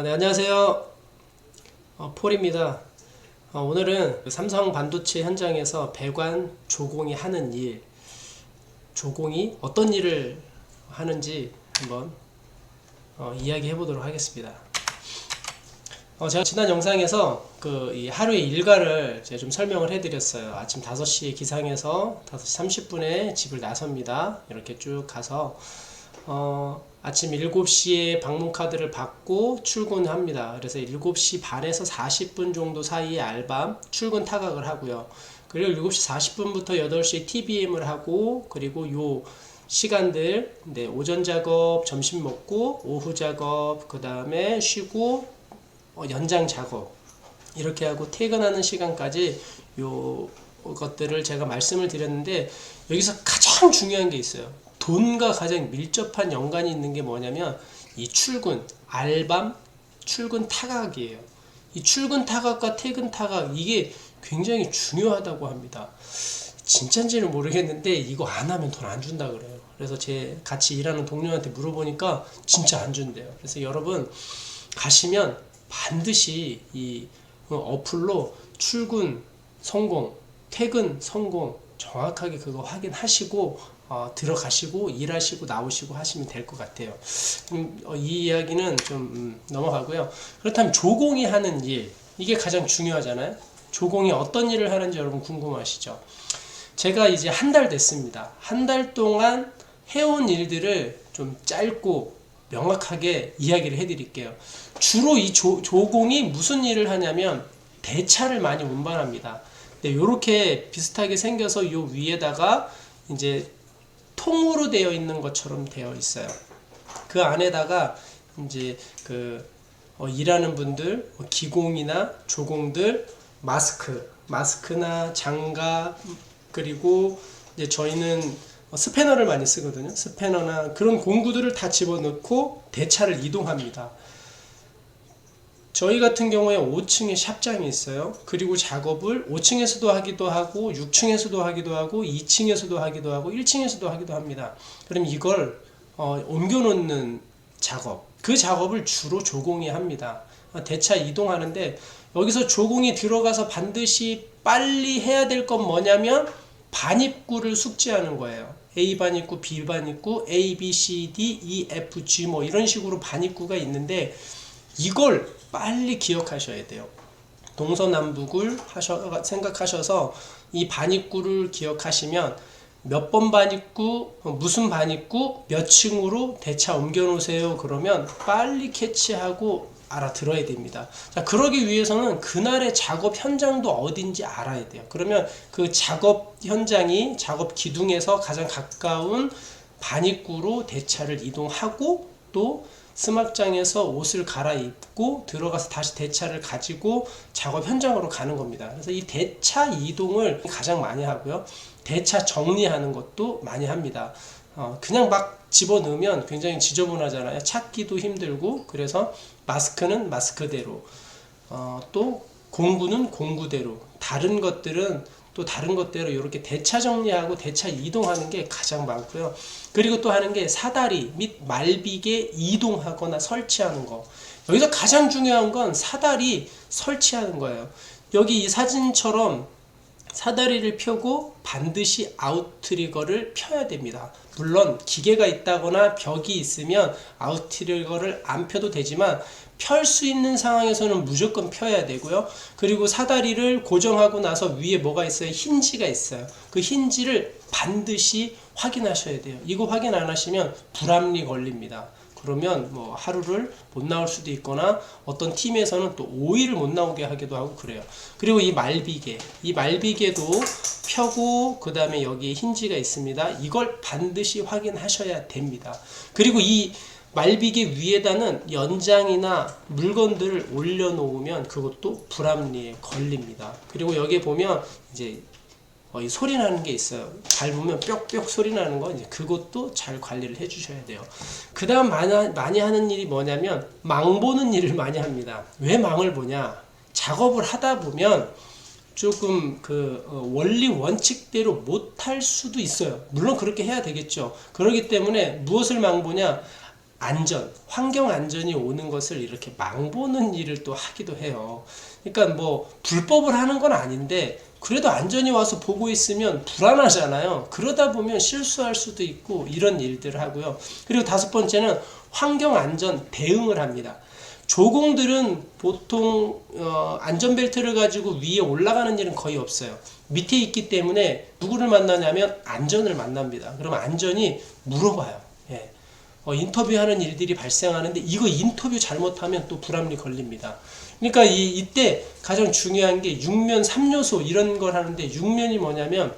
네, 안녕하세요. 폴입니다. 오늘은 삼성 반도체 현장에서 배관 조공이 하는 일, 조공이 어떤 일을 하는지 한번 이야기해 보도록 하겠습니다. 제가 지난 영상에서 이 하루의 일과를 제가 좀 설명을 해 드렸어요. 아침 5시에 기상해서 5시 30분에 집을 나섭니다. 이렇게 쭉 가서 아침 7시에 방문카드를 받고 출근합니다. 그래서 7시 반에서 40분 정도 사이에 알밤 출근 타각을 하고요. 그리고 7시 40분부터 8시에 TBM을 하고, 그리고 요 시간들 오전 작업, 점심 먹고, 오후 작업, 그 다음에 쉬고, 연장 작업 이렇게 하고 퇴근하는 시간까지 요 것들을 제가 말씀을 드렸는데, 여기서 가장 중요한 게 있어요. 돈과 가장 밀접한 연관이 있는 게 뭐냐면 이 출근, 알밤, 출근 타각이에요. 이 출근 타각과 퇴근 타각, 이게 굉장히 중요하다고 합니다. 진짜인지는 모르겠는데 이거 안 하면 돈 안 준다 그래요. 그래서 제 같이 일하는 동료한테 물어보니까 진짜 안 준대요. 그래서 여러분 가시면 반드시 이 어플로 출근 성공, 퇴근 성공 정확하게 그거 확인하시고 들어가시고 일하시고 나오시고 하시면 될 것 같아요. 이 이야기는 좀 넘어가고요. 그렇다면 조공이 하는 일, 이게 가장 중요하잖아요. 조공이 어떤 일을 하는지 여러분 궁금하시죠? 제가 이제 한 달 됐습니다. 한 달 동안 해온 일들을 좀 짧고 명확하게 이야기를 해드릴게요. 주로 이 조공이 무슨 일을 하냐면 대차를 많이 운반합니다. 이렇게 비슷하게 생겨서 요 위에다가 이제 통으로 되어 있는 것처럼 되어 있어요. 그 안에다가 이제 일하는 분들, 기공이나 조공들, 마스크나 장갑, 그리고 이제 저희는 스패너를 많이 쓰거든요. 스패너나 그런 공구들을 다 집어넣고 대차를 이동합니다. 저희 같은 경우에 5층에 샵장이 있어요. 그리고 작업을 5층에서도 하기도 하고 6층에서도 하기도 하고 2층에서도 하기도 하고 1층에서도 하기도 합니다. 그럼 이걸 옮겨 놓는 작업, 그 작업을 주로 조공이 합니다. 대차 이동하는데 여기서 조공이 들어가서 반드시 빨리 해야 될 건 뭐냐면 반입구를 숙지하는 거예요. A 반입구, B 반입구, A, B, C, D, E, F, G 뭐 이런 식으로 반입구가 있는데 이걸 빨리 기억하셔야 돼요. 동서남북을 생각하셔서 이 반입구를 기억하시면 몇 번 반입구, 무슨 반입구, 몇 층으로 대차 옮겨 놓으세요. 그러면 빨리 캐치하고 알아들어야 됩니다. 자, 그러기 위해서는 그날의 작업 현장도 어딘지 알아야 돼요. 그러면 그 작업 현장이 작업 기둥에서 가장 가까운 반입구로 대차를 이동하고 또 스막장에서 옷을 갈아입고 들어가서 다시 대차를 가지고 작업 현장으로 가는 겁니다. 그래서 이 대차 이동을 가장 많이 하고요. 대차 정리하는 것도 많이 합니다. 그냥 막 집어넣으면 굉장히 지저분하잖아요. 찾기도 힘들고. 그래서 마스크는 마스크대로, 또 공구는 공구대로, 다른 것들은 또 다른 것대로 이렇게 대차 정리하고 대차 이동하는 게 가장 많고요. 그리고 또 하는 게 사다리 및 말비계 이동하거나 설치하는 거. 여기서 가장 중요한 건 사다리 설치하는 거예요. 여기 이 사진처럼 사다리를 펴고 반드시 아웃트리거를 펴야 됩니다. 물론 기계가 있다거나 벽이 있으면 아웃트리거를 안 펴도 되지만 펼 수 있는 상황에서는 무조건 펴야 되고요. 그리고 사다리를 고정하고 나서 위에 뭐가 있어요? 힌지가 있어요. 그 힌지를 반드시 확인하셔야 돼요. 이거 확인 안 하시면 불합리 걸립니다. 그러면 뭐 하루를 못 나올 수도 있거나 어떤 팀에서는 또 5일을 못 나오게 하기도 하고 그래요. 그리고 이 말비계도 펴고 그 다음에 여기에 힌지가 있습니다. 이걸 반드시 확인하셔야 됩니다. 그리고 이 말비계 위에다는 연장이나 물건들을 올려놓으면 그것도 불합리에 걸립니다. 그리고 여기에 보면 이제 이 소리 나는 게 있어요. 밟으면 뾱뾱 소리 나는 거, 이제 그것도 잘 관리를 해 주셔야 돼요. 그 다음 많이 하는 일이 뭐냐면 망 보는 일을 많이 합니다. 왜 망을 보냐? 작업을 하다 보면 조금 원리 원칙대로 못할 수도 있어요. 물론 그렇게 해야 되겠죠. 그렇기 때문에 무엇을 망보냐? 안전, 환경 안전이 오는 것을 이렇게 망보는 일을 또 하기도 해요. 그러니까 뭐 불법을 하는 건 아닌데 그래도 안전이 와서 보고 있으면 불안하잖아요. 그러다 보면 실수할 수도 있고 이런 일들을 하고요. 그리고 다섯 번째는 환경 안전 대응을 합니다. 조공들은 보통 안전벨트를 가지고 위에 올라가는 일은 거의 없어요. 밑에 있기 때문에 누구를 만나냐면 안전을 만납니다. 그러면 안전이 물어봐요. 예. 인터뷰하는 일들이 발생하는데 이거 인터뷰 잘못하면 또 불합리 걸립니다. 그러니까 이때 가장 중요한 게 6면 3요소 이런 걸 하는데 6면이 뭐냐면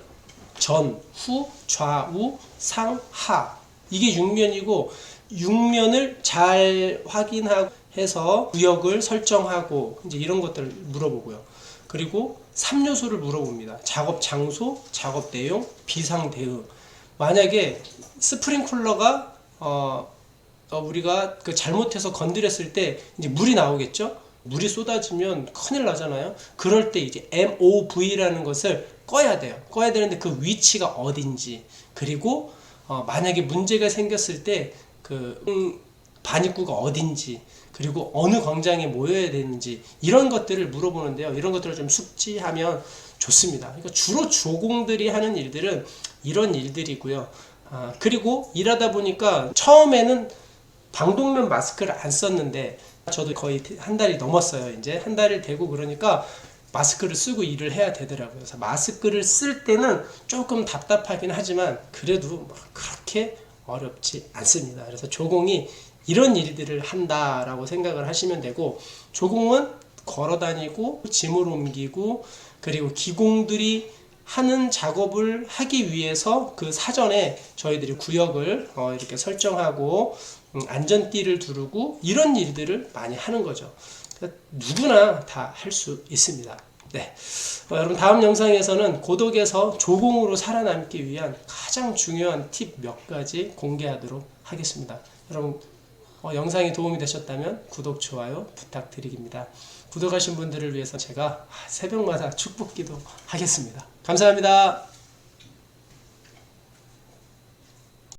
전, 후, 좌우, 상, 하 이게 6면이고 6면을 잘 확인하고 해서 구역을 설정하고 이제 이런 것들을 물어보고요. 그리고 3요소를 물어봅니다. 작업 장소, 작업 내용, 비상 대응. 만약에 스프링쿨러가 우리가 그 잘못해서 건드렸을 때 이제 물이 나오겠죠? 물이 쏟아지면 큰일 나잖아요. 그럴 때 이제 MOV라는 것을 꺼야 돼요. 꺼야 되는데 그 위치가 어딘지, 그리고 만약에 문제가 생겼을 때 그 반입구가 어딘지, 그리고 어느 광장에 모여야 되는지 이런 것들을 물어보는데요. 이런 것들을 좀 숙지하면 좋습니다. 그러니까 주로 조공들이 하는 일들은 이런 일들이고요. 그리고 일하다 보니까 처음에는 방독면 마스크를 안 썼는데 저도 거의 한 달이 넘었어요. 이제 한 달을 되고 그러니까 마스크를 쓰고 일을 해야 되더라고요. 그래서 마스크를 쓸 때는 조금 답답하긴 하지만 그래도 그렇게 어렵지 않습니다. 그래서 조공이 이런 일들을 한다라고 생각을 하시면 되고, 조공은 걸어 다니고 짐을 옮기고 그리고 기공들이 하는 작업을 하기 위해서 그 사전에 저희들이 구역을 이렇게 설정하고 안전띠를 두르고 이런 일들을 많이 하는 거죠. 그러니까 누구나 다 할 수 있습니다. 네, 여러분 다음 영상에서는 고독에서 조공으로 살아남기 위한 가장 중요한 팁 몇 가지 공개하도록 하겠습니다. 여러분 영상이 도움이 되셨다면 구독, 좋아요 부탁드립니다. 구독하신 분들을 위해서 제가 새벽마다 축복기도 하겠습니다. 감사합니다.